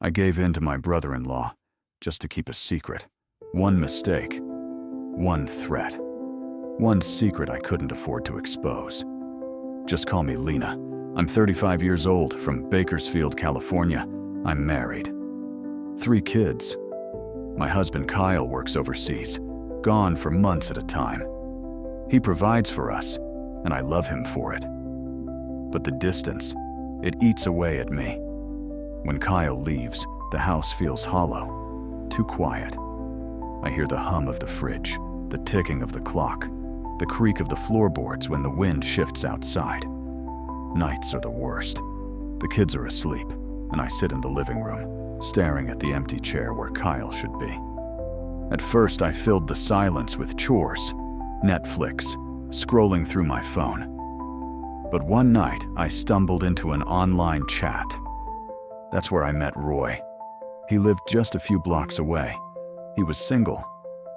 I gave in to my brother-in-law just to keep a secret. One mistake, one threat, one secret I couldn't afford to expose. Just call me Lena. I'm 35 years old, from Bakersfield, California. I'm married. 3 kids. My husband Kyle works overseas, gone for months at a time. He provides for us, and I love him for it. But the distance, it eats away at me. When Kyle leaves, the house feels hollow, too quiet. I hear the hum of the fridge, the ticking of the clock, the creak of the floorboards when the wind shifts outside. Nights are the worst. The kids are asleep, and I sit in the living room, staring at the empty chair where Kyle should be. At first, I filled the silence with chores, Netflix, scrolling through my phone. But one night, I stumbled into an online chat. That's where I met Roy. He lived just a few blocks away. He was single.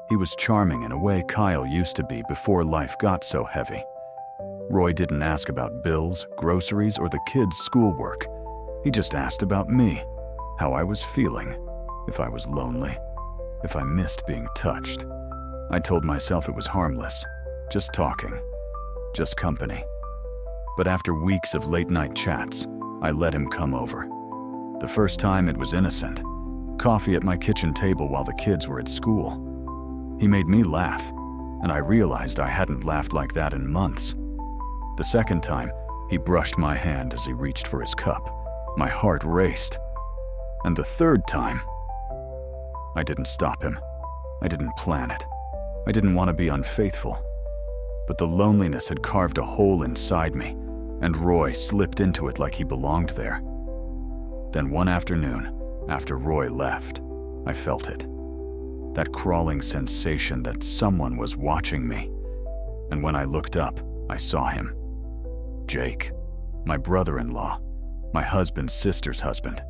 He was charming in a way Kyle used to be before life got so heavy. Roy didn't ask about bills, groceries, or the kids' schoolwork. He just asked about me, how I was feeling, if I was lonely, if I missed being touched. I told myself it was harmless, just talking, just company. But after weeks of late-night chats, I let him come over. The first time it was innocent, coffee at my kitchen table while the kids were at school. He made me laugh, and I realized I hadn't laughed like that in months. The second time, he brushed my hand as he reached for his cup. My heart raced. And the third time, I didn't stop him. I didn't plan it. I didn't want to be unfaithful. But the loneliness had carved a hole inside me, and Roy slipped into it like he belonged there. Then one afternoon, after Roy left, I felt it. That crawling sensation that someone was watching me. And when I looked up, I saw him. Jake, my brother-in-law, my husband's sister's husband.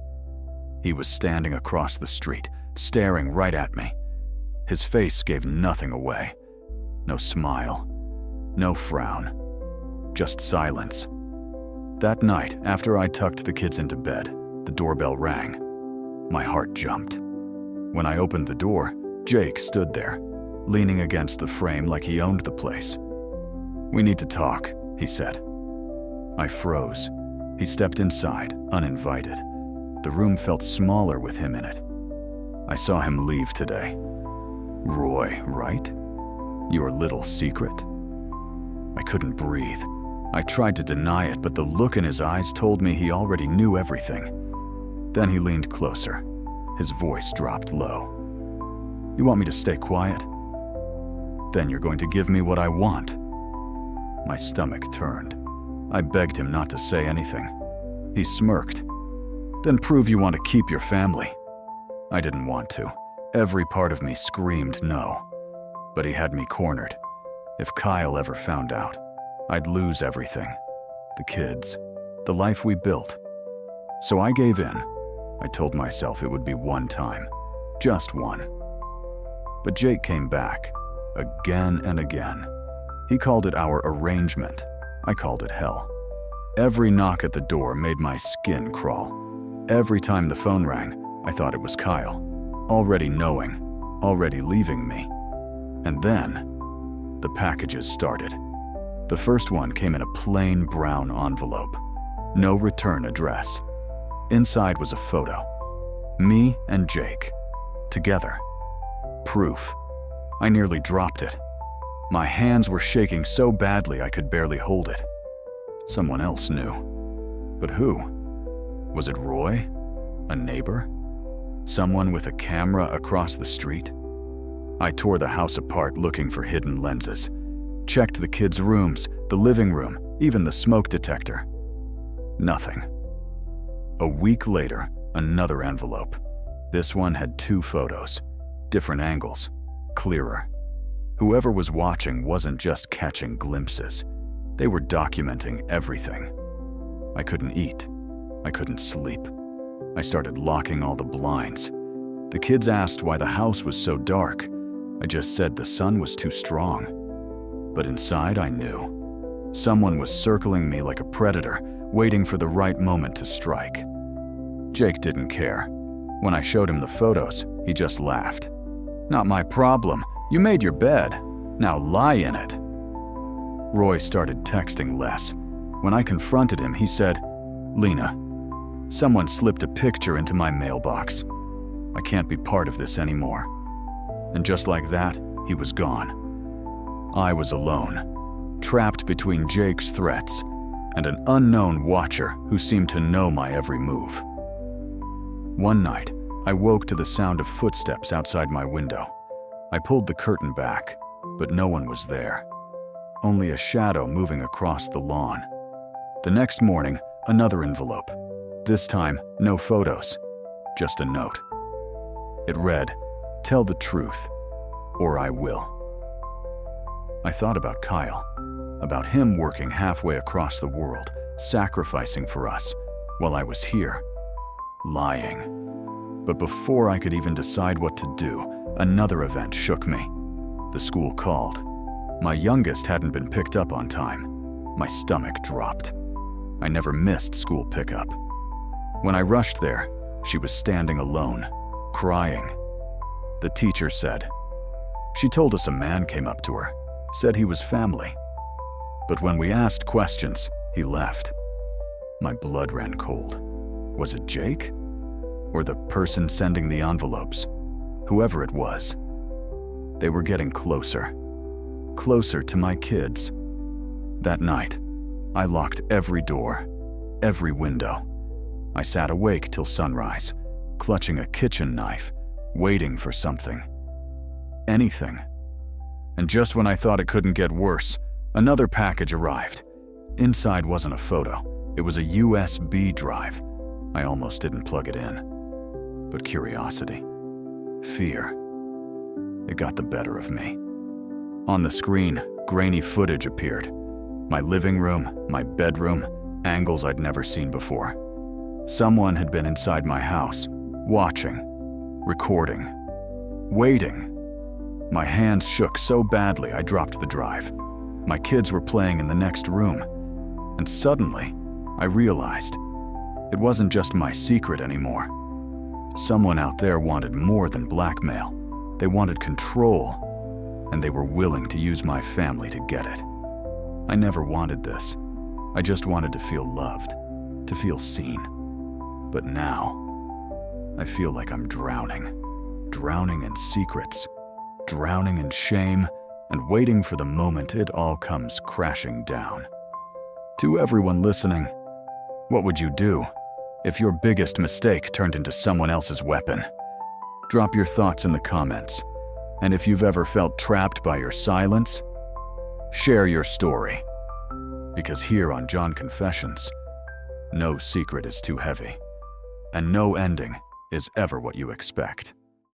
He was standing across the street, staring right at me. His face gave nothing away. No smile, no frown, just silence. That night, after I tucked the kids into bed, the doorbell rang. My heart jumped. When I opened the door, Jake stood there, leaning against the frame like he owned the place. "We need to talk," he said. I froze. He stepped inside, uninvited. The room felt smaller with him in it. I saw him leave today. Roy, right? Your little secret? I couldn't breathe. I tried to deny it, but the look in his eyes told me he already knew everything. Then he leaned closer. His voice dropped low. "You want me to stay quiet? Then you're going to give me what I want." My stomach turned. I begged him not to say anything. He smirked. "Then prove you want to keep your family." I didn't want to. Every part of me screamed no. But he had me cornered. If Kyle ever found out, I'd lose everything. The kids, the life we built. So I gave in. I told myself it would be one time. Just one. But Jake came back, again and again. He called it our arrangement. I called it hell. Every knock at the door made my skin crawl. Every time the phone rang, I thought it was Kyle, already knowing, already leaving me. And then, the packages started. The first one came in a plain brown envelope. No return address. Inside was a photo. Me and Jake. Together. Proof. I nearly dropped it. My hands were shaking so badly I could barely hold it. Someone else knew. But who? Was it Roy? A neighbor? Someone with a camera across the street? I tore the house apart looking for hidden lenses. Checked the kids' rooms, the living room, even the smoke detector. Nothing. A week later, another envelope. This one had 2 photos. Different angles. Clearer. Whoever was watching wasn't just catching glimpses. They were documenting everything. I couldn't eat. I couldn't sleep. I started locking all the blinds. The kids asked why the house was so dark. I just said the sun was too strong. But inside I knew. Someone was circling me like a predator, waiting for the right moment to strike. Jake didn't care. When I showed him the photos, he just laughed. "Not my problem. You made your bed. Now lie in it." Roy started texting less. When I confronted him, he said, "Lena, someone slipped a picture into my mailbox. I can't be part of this anymore." And just like that, he was gone. I was alone, trapped between Jake's threats and an unknown watcher who seemed to know my every move. One night, I woke to the sound of footsteps outside my window. I pulled the curtain back, but no one was there. Only a shadow moving across the lawn. The next morning, another envelope. This time, no photos, just a note. It read, "Tell the truth, or I will." I thought about Kyle, about him working halfway across the world, sacrificing for us, while I was here, lying. But before I could even decide what to do, another event shook me. The school called. My youngest hadn't been picked up on time. My stomach dropped. I never missed school pickup. When I rushed there, she was standing alone, crying. The teacher said, "She told us a man came up to her, said he was family." But when we asked questions, he left. My blood ran cold. Was it Jake? Or the person sending the envelopes? Whoever it was. They were getting closer. Closer to my kids. That night, I locked every door, every window. I sat awake till sunrise, clutching a kitchen knife, waiting for something. Anything. And just when I thought it couldn't get worse, another package arrived. Inside wasn't a photo, it was a USB drive. I almost didn't plug it in. But curiosity, fear, it got the better of me. On the screen, grainy footage appeared. My living room, my bedroom, angles I'd never seen before. Someone had been inside my house, watching, recording, waiting. My hands shook so badly I dropped the drive. My kids were playing in the next room. And suddenly, I realized it wasn't just my secret anymore. Someone out there wanted more than blackmail. They wanted control, and they were willing to use my family to get it. I never wanted this. I just wanted to feel loved, to feel seen. But now, I feel like I'm drowning. Drowning in secrets, drowning in shame, and waiting for the moment it all comes crashing down. To everyone listening, what would you do if your biggest mistake turned into someone else's weapon? Drop your thoughts in the comments. And if you've ever felt trapped by your silence, share your story. Because here on John Confessions, no secret is too heavy, and no ending is ever what you expect.